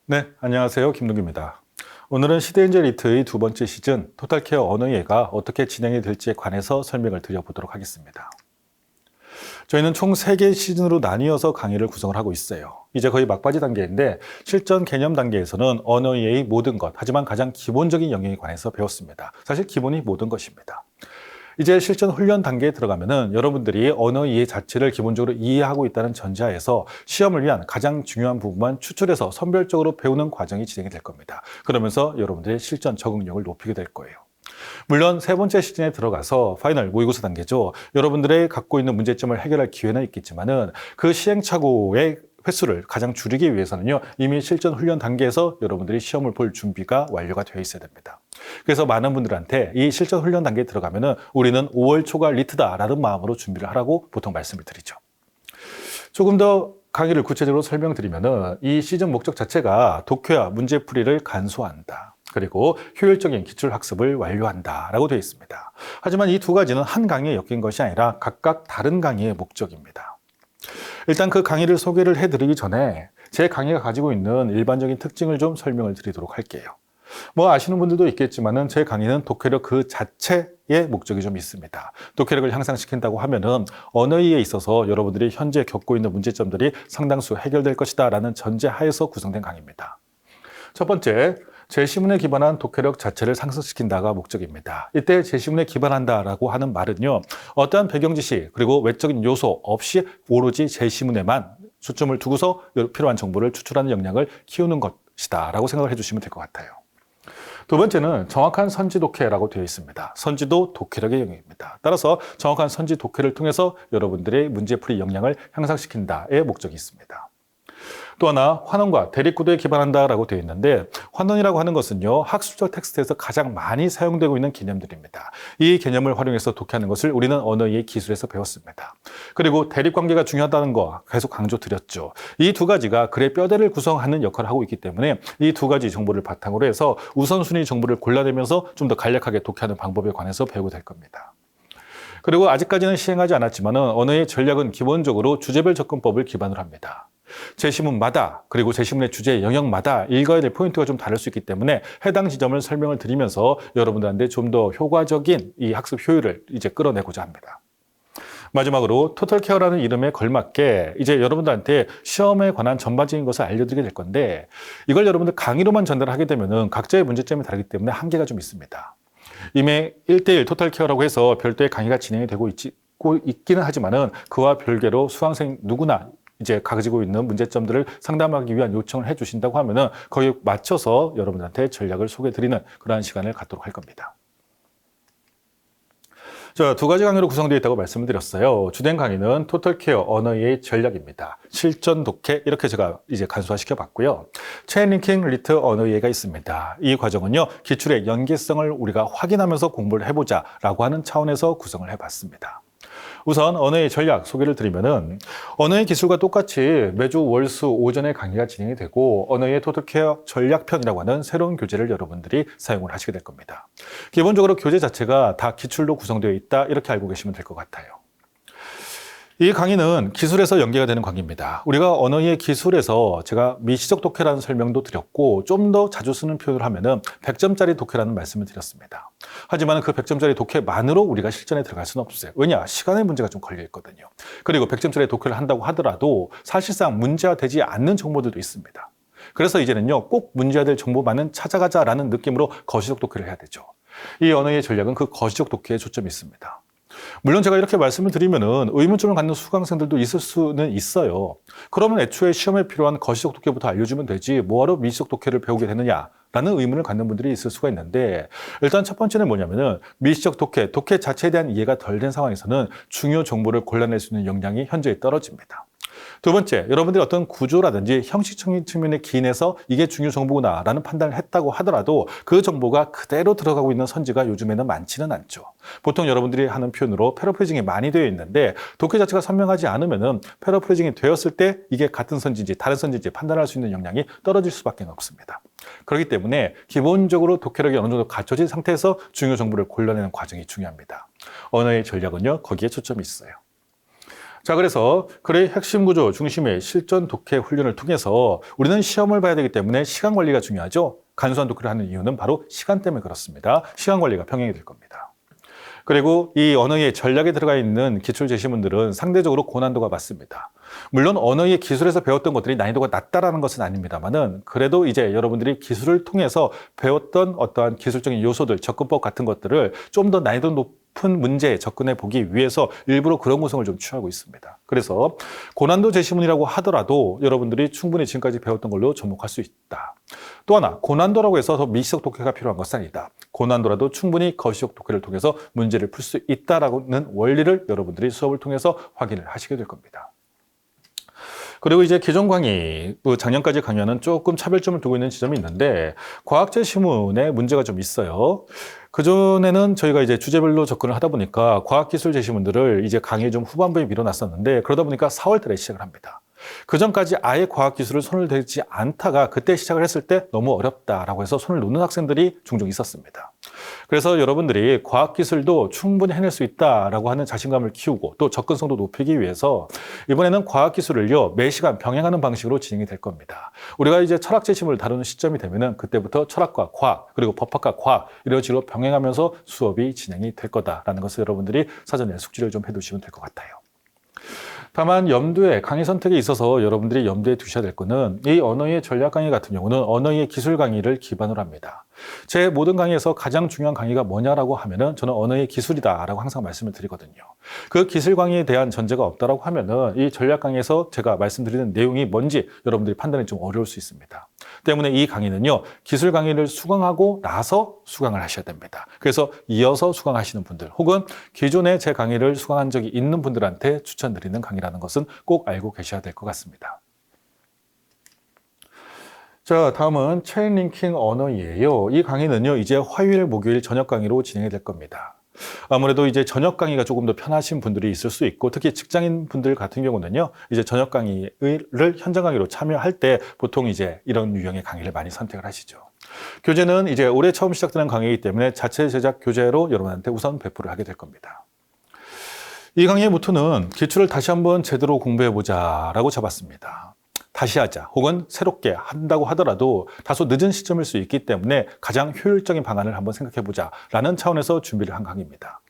네, 안녕하세요. 김동규입니다. 오늘은 시대인재 리트의 두 번째 시즌 토탈케어 언어이해가 어떻게 진행이 될지에 관해서 설명을 드려보도록 하겠습니다. 저희는 총 3개 시즌으로 나뉘어서 강의를 구성을 하고 있어요. 이제 거의 막바지 단계인데 실전 개념 단계에서는 언어이해의 모든 것, 하지만 가장 기본적인 영역에 관해서 배웠습니다. 사실 기본이 모든 것입니다. 이제 실전 훈련 단계에 들어가면은 여러분들이 언어 이해 자체를 기본적으로 이해하고 있다는 전제하에서 시험을 위한 가장 중요한 부분만 추출해서 선별적으로 배우는 과정이 진행이 될 겁니다. 그러면서 여러분들의 실전 적응력을 높이게 될 거예요. 물론 세 번째 시즌에 들어가서 파이널 모의고사 단계죠. 여러분들의 갖고 있는 문제점을 해결할 기회는 있겠지만은 그 시행착오의 횟수를 가장 줄이기 위해서는요, 이미 실전 훈련 단계에서 여러분들이 시험을 볼 준비가 완료가 되어 있어야 됩니다. 그래서 많은 분들한테 이 실전 훈련 단계에 들어가면은 우리는 5월 초가 리트다라는 마음으로 준비를 하라고 보통 말씀을 드리죠. 조금 더 강의를 구체적으로 설명드리면은 이 시즌 목적 자체가 독해와 문제풀이를 간소화한다. 그리고 효율적인 기출학습을 완료한다 라고 되어 있습니다. 하지만 이 두 가지는 한 강의에 엮인 것이 아니라 각각 다른 강의의 목적입니다. 일단 그 강의를 소개를 해드리기 전에 제 강의가 가지고 있는 일반적인 특징을 좀 설명을 드리도록 할게요. 뭐 아시는 분들도 있겠지만은 제 강의는 독해력 그 자체의 목적이 좀 있습니다. 독해력을 향상시킨다고 하면은 언어에 있어서 여러분들이 현재 겪고 있는 문제점들이 상당수 해결될 것이다 라는 전제 하에서 구성된 강의입니다. 첫 번째, 제시문에 기반한 독해력 자체를 상승시킨다가 목적입니다. 이때 제시문에 기반한다라고 하는 말은요, 어떠한 배경 지식 그리고 외적인 요소 없이 오로지 제시문에만 초점을 두고서 필요한 정보를 추출하는 역량을 키우는 것이다 라고 생각을 해주시면 될 것 같아요. 두 번째는 정확한 선지 독해라고 되어 있습니다. 선지도 독해력의 영역입니다. 따라서 정확한 선지 독해를 통해서 여러분들의 문제풀이 역량을 향상시킨다의 목적이 있습니다. 또 하나, 환원과 대립구도에 기반한다라고 되어 있는데, 환원이라고 하는 것은요, 학술적 텍스트에서 가장 많이 사용되고 있는 개념들입니다. 이 개념을 활용해서 독해하는 것을 우리는 언어이해 기술에서 배웠습니다. 그리고 대립관계가 중요하다는 거 계속 강조드렸죠. 이 두 가지가 글의 뼈대를 구성하는 역할을 하고 있기 때문에 이 두 가지 정보를 바탕으로 해서 우선순위 정보를 골라내면서 좀 더 간략하게 독해하는 방법에 관해서 배우게 될 겁니다. 그리고 아직까지는 시행하지 않았지만 언어의 전략은 기본적으로 주제별 접근법을 기반으로 합니다. 제시문마다 그리고 제시문의 주제 영역마다 읽어야 될 포인트가 좀 다를 수 있기 때문에 해당 지점을 설명을 드리면서 여러분들한테 좀 더 효과적인 이 학습 효율을 이제 끌어내고자 합니다. 마지막으로 토탈케어라는 이름에 걸맞게 이제 여러분들한테 시험에 관한 전반적인 것을 알려드리게 될 건데, 이걸 여러분들 강의로만 전달하게 되면은 각자의 문제점이 다르기 때문에 한계가 좀 있습니다. 이미 1대1 토탈케어라고 해서 별도의 강의가 진행이 되고 있기는 하지만은 그와 별개로 수강생 누구나 이제 가지고 있는 문제점들을 상담하기 위한 요청을 해주신다고 하면은 거기에 맞춰서 여러분들한테 전략을 소개드리는 그러한 시간을 갖도록 할 겁니다. 자, 두 가지 강의로 구성되어 있다고 말씀을 드렸어요. 주된 강의는 토탈케어 언어이해 전략입니다. 실전 독해 이렇게 제가 이제 간소화시켜 봤고요. 체인링킹 리트 언어이해가 있습니다. 이 과정은요, 기출의 연계성을 우리가 확인하면서 공부를 해보자라고 하는 차원에서 구성을 해봤습니다. 우선 언어의 전략 소개를 드리면은, 언어의 기술과 똑같이 매주 월수 오전에 강의가 진행이 되고 언어의 토탈케어 전략편이라고 하는 새로운 교재를 여러분들이 사용을 하시게 될 겁니다. 기본적으로 교재 자체가 다 기출로 구성되어 있다 이렇게 알고 계시면 될 것 같아요. 이 강의는 기술에서 연계가 되는 강의입니다. 우리가 언어의 기술에서 제가 미시적 독해라는 설명도 드렸고, 좀 더 자주 쓰는 표현을 하면은 100점짜리 독해라는 말씀을 드렸습니다. 하지만 그 100점짜리 독해만으로 우리가 실전에 들어갈 수는 없어요. 왜냐? 시간의 문제가 좀 걸려 있거든요. 그리고 100점짜리 독해를 한다고 하더라도 사실상 문제화되지 않는 정보들도 있습니다. 그래서 이제는요, 꼭 문제화될 정보만은 찾아가자라는 느낌으로 거시적 독해를 해야 되죠. 이 언어의 전략은 그 거시적 독해에 초점이 있습니다. 물론 제가 이렇게 말씀을 드리면은 의문점을 갖는 수강생들도 있을 수는 있어요. 그러면 애초에 시험에 필요한 거시적 독해부터 알려주면 되지 뭐하러 미시적 독해를 배우게 되느냐라는 의문을 갖는 분들이 있을 수가 있는데, 일단 첫 번째는 뭐냐면은 미시적 독해 자체에 대한 이해가 덜 된 상황에서는 중요 정보를 골라낼 수 있는 역량이 현저히 떨어집니다. 두 번째, 여러분들이 어떤 구조라든지 형식적인 측면에 기인해서 이게 중요 정보구나라는 판단을 했다고 하더라도 그 정보가 그대로 들어가고 있는 선지가 요즘에는 많지는 않죠. 보통 여러분들이 하는 표현으로 패러프레이징이 많이 되어 있는데, 독해 자체가 선명하지 않으면은 패러프레이징이 되었을 때 이게 같은 선지인지 다른 선지인지 판단할 수 있는 역량이 떨어질 수밖에 없습니다. 그렇기 때문에 기본적으로 독해력이 어느 정도 갖춰진 상태에서 중요 정보를 골라내는 과정이 중요합니다. 언어의 전략은요, 거기에 초점이 있어요. 자, 그래서 글의 핵심 구조 중심의 실전 독해 훈련을 통해서 우리는 시험을 봐야 되기 때문에 시간 관리가 중요하죠. 간소한 독해를 하는 이유는 바로 시간 때문에 그렇습니다. 시간 관리가 병행이 될 겁니다. 그리고 이 언어의 전략에 들어가 있는 기출 제시문들은 상대적으로 고난도가 맞습니다. 물론 언어의 기술에서 배웠던 것들이 난이도가 낮다라는 것은 아닙니다만은 그래도 이제 여러분들이 기술을 통해서 배웠던 어떠한 기술적인 요소들, 접근법 같은 것들을 좀 더 난이도 높은 문제에 접근해 보기 위해서 일부러 그런 구성을 좀 취하고 있습니다. 그래서 고난도 제시문이라고 하더라도 여러분들이 충분히 지금까지 배웠던 걸로 접목할 수 있다. 또 하나, 고난도라고 해서 더 미시적 독해가 필요한 것은 아니다. 고난도라도 충분히 거시적 독해를 통해서 문제를 풀 수 있다라는 원리를 여러분들이 수업을 통해서 확인을 하시게 될 겁니다. 그리고 이제 기존 강의, 작년까지 강의와는 조금 차별점을 두고 있는 지점이 있는데 과학 제시문에 문제가 좀 있어요. 그전에는 저희가 이제 주제별로 접근을 하다 보니까 과학기술 제시문들을 이제 강의 좀 후반부에 밀어놨었는데 그러다 보니까 4월 달에 시작을 합니다. 그 전까지 아예 과학기술을 손을 대지 않다가 그때 시작을 했을 때 너무 어렵다라고 해서 손을 놓는 학생들이 종종 있었습니다. 그래서 여러분들이 과학기술도 충분히 해낼 수 있다라고 하는 자신감을 키우고 또 접근성도 높이기 위해서 이번에는 과학기술을요, 매 시간 병행하는 방식으로 진행이 될 겁니다. 우리가 이제 철학 제시문을 다루는 시점이 되면은 그때부터 철학과 과학 그리고 법학과 과학 이런 식으로 병행하면서 수업이 진행이 될 거다라는 것을 여러분들이 사전에 숙지를 좀 해두시면 될 것 같아요. 다만 염두에 강의 선택에 있어서 여러분들이 염두에 두셔야 될 것은 이 언어의 전략 강의 같은 경우는 언어의 기술 강의를 기반으로 합니다. 제 모든 강의에서 가장 중요한 강의가 뭐냐라고 하면은 저는 언어의 기술이다라고 항상 말씀을 드리거든요. 그 기술 강의에 대한 전제가 없다라고 하면은 이 전략 강의에서 제가 말씀드리는 내용이 뭔지 여러분들이 판단이 좀 어려울 수 있습니다. 때문에 이 강의는요, 기술 강의를 수강하고 나서 수강을 하셔야 됩니다. 그래서 이어서 수강하시는 분들 혹은 기존에 제 강의를 수강한 적이 있는 분들한테 추천드리는 강의라는 것은 꼭 알고 계셔야 될 것 같습니다. 자, 다음은 체인 링킹 언어이에요. 이 강의는요, 이제 화요일, 목요일 저녁 강의로 진행이 될 겁니다. 아무래도 이제 저녁 강의가 조금 더 편하신 분들이 있을 수 있고 특히 직장인 분들 같은 경우는요, 이제 저녁 강의를 현장 강의로 참여할 때 보통 이제 이런 유형의 강의를 많이 선택을 하시죠. 교재는 이제 올해 처음 시작되는 강의이기 때문에 자체 제작 교재로 여러분한테 우선 배포를 하게 될 겁니다. 이 강의의 모토는 기출을 다시 한번 제대로 공부해보자 라고 잡았습니다. 다시 하자 혹은 새롭게 한다고 하더라도 다소 늦은 시점일 수 있기 때문에 가장 효율적인 방안을 한번 생각해보자 라는 차원에서 준비를 한 강의입니다.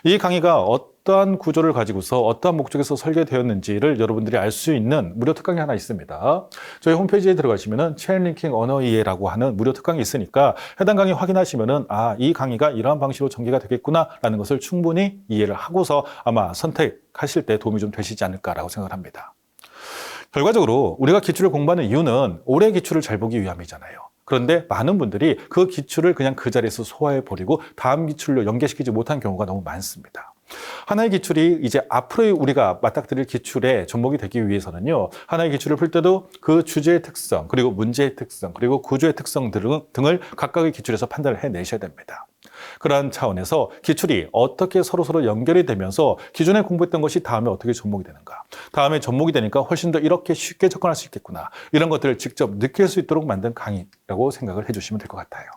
이 강의가 어떠한 구조를 가지고서 어떠한 목적에서 설계되었는지를 여러분들이 알 수 있는 무료 특강이 하나 있습니다. 저희 홈페이지에 들어가시면은 체인 링킹 언어 이해라고 하는 무료 특강이 있으니까 해당 강의 확인하시면은 이 강의가 이러한 방식으로 전개가 되겠구나 라는 것을 충분히 이해를 하고서 아마 선택하실 때 도움이 좀 되시지 않을까라고 생각을 합니다. 결과적으로 우리가 기출을 공부하는 이유는 올해 기출을 잘 보기 위함이잖아요. 그런데 많은 분들이 그 기출을 그냥 그 자리에서 소화해버리고 다음 기출로 연계시키지 못한 경우가 너무 많습니다. 하나의 기출이 이제 앞으로 우리가 맞닥뜨릴 기출에 접목이 되기 위해서는요, 하나의 기출을 풀 때도 그 주제의 특성, 그리고 문제의 특성, 그리고 구조의 특성 등을 각각의 기출에서 판단을 해내셔야 됩니다. 그러한 차원에서 기출이 어떻게 서로 연결이 되면서 기존에 공부했던 것이 다음에 어떻게 접목이 되는가, 다음에 접목이 되니까 훨씬 더 이렇게 쉽게 접근할 수 있겠구나, 이런 것들을 직접 느낄 수 있도록 만든 강의라고 생각을 해주시면 될 것 같아요.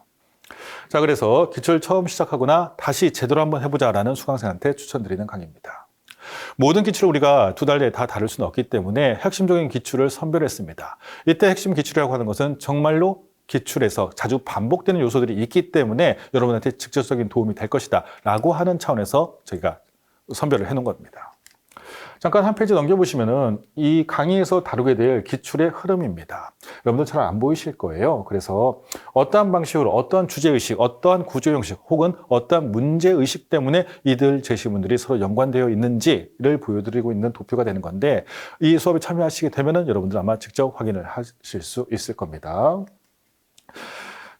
자, 그래서 기출 처음 시작하거나 다시 제대로 한번 해보자라는 수강생한테 추천드리는 강의입니다. 모든 기출을 우리가 2달 내에 다 다룰 수는 없기 때문에 핵심적인 기출을 선별했습니다. 이때 핵심 기출이라고 하는 것은 정말로 기출에서 자주 반복되는 요소들이 있기 때문에 여러분한테 직접적인 도움이 될 것이다 라고 하는 차원에서 저희가 선별을 해놓은 겁니다. 잠깐 한 페이지 넘겨보시면은 이 강의에서 다루게 될 기출의 흐름입니다. 여러분들 잘 안 보이실 거예요. 그래서 어떠한 방식으로 어떠한 주제의식, 어떠한 구조형식 혹은 어떠한 문제의식 때문에 이들 제시문들이 서로 연관되어 있는지를 보여드리고 있는 도표가 되는 건데 이 수업에 참여하시게 되면은 여러분들 아마 직접 확인을 하실 수 있을 겁니다.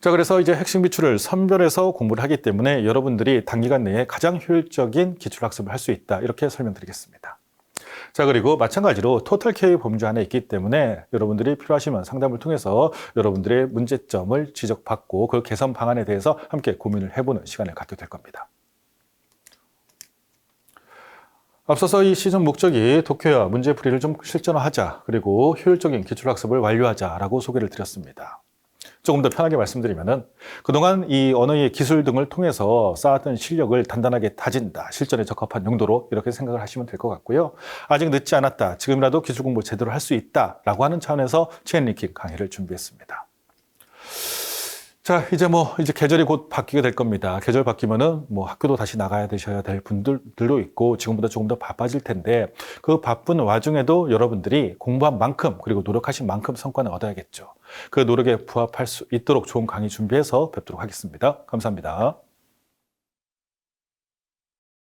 자, 그래서 이제 핵심 기출을 선별해서 공부를 하기 때문에 여러분들이 단기간 내에 가장 효율적인 기출학습을 할 수 있다, 이렇게 설명드리겠습니다. 자, 그리고 마찬가지로 토탈 K 범주 안에 있기 때문에 여러분들이 필요하시면 상담을 통해서 여러분들의 문제점을 지적받고 그 개선 방안에 대해서 함께 고민을 해보는 시간을 갖게 될 겁니다. 앞서서 이 시즌 목적이 독해와 문제풀이를 좀 실전화하자, 그리고 효율적인 기출학습을 완료하자라고 소개를 드렸습니다. 조금 더 편하게 말씀드리면은 그동안 이 언어의 기술 등을 통해서 쌓았던 실력을 단단하게 다진다. 실전에 적합한 용도로 이렇게 생각을 하시면 될 것 같고요. 아직 늦지 않았다. 지금이라도 기술 공부 제대로 할 수 있다라고 하는 차원에서 체인링킹 강의를 준비했습니다. 자, 이제 계절이 곧 바뀌게 될 겁니다. 계절 바뀌면은 학교도 다시 나가야 되셔야 될 분들도 있고 지금보다 조금 더 바빠질 텐데 그 바쁜 와중에도 여러분들이 공부한 만큼 그리고 노력하신 만큼 성과는 얻어야겠죠. 그 노력에 부합할 수 있도록 좋은 강의 준비해서 뵙도록 하겠습니다. 감사합니다.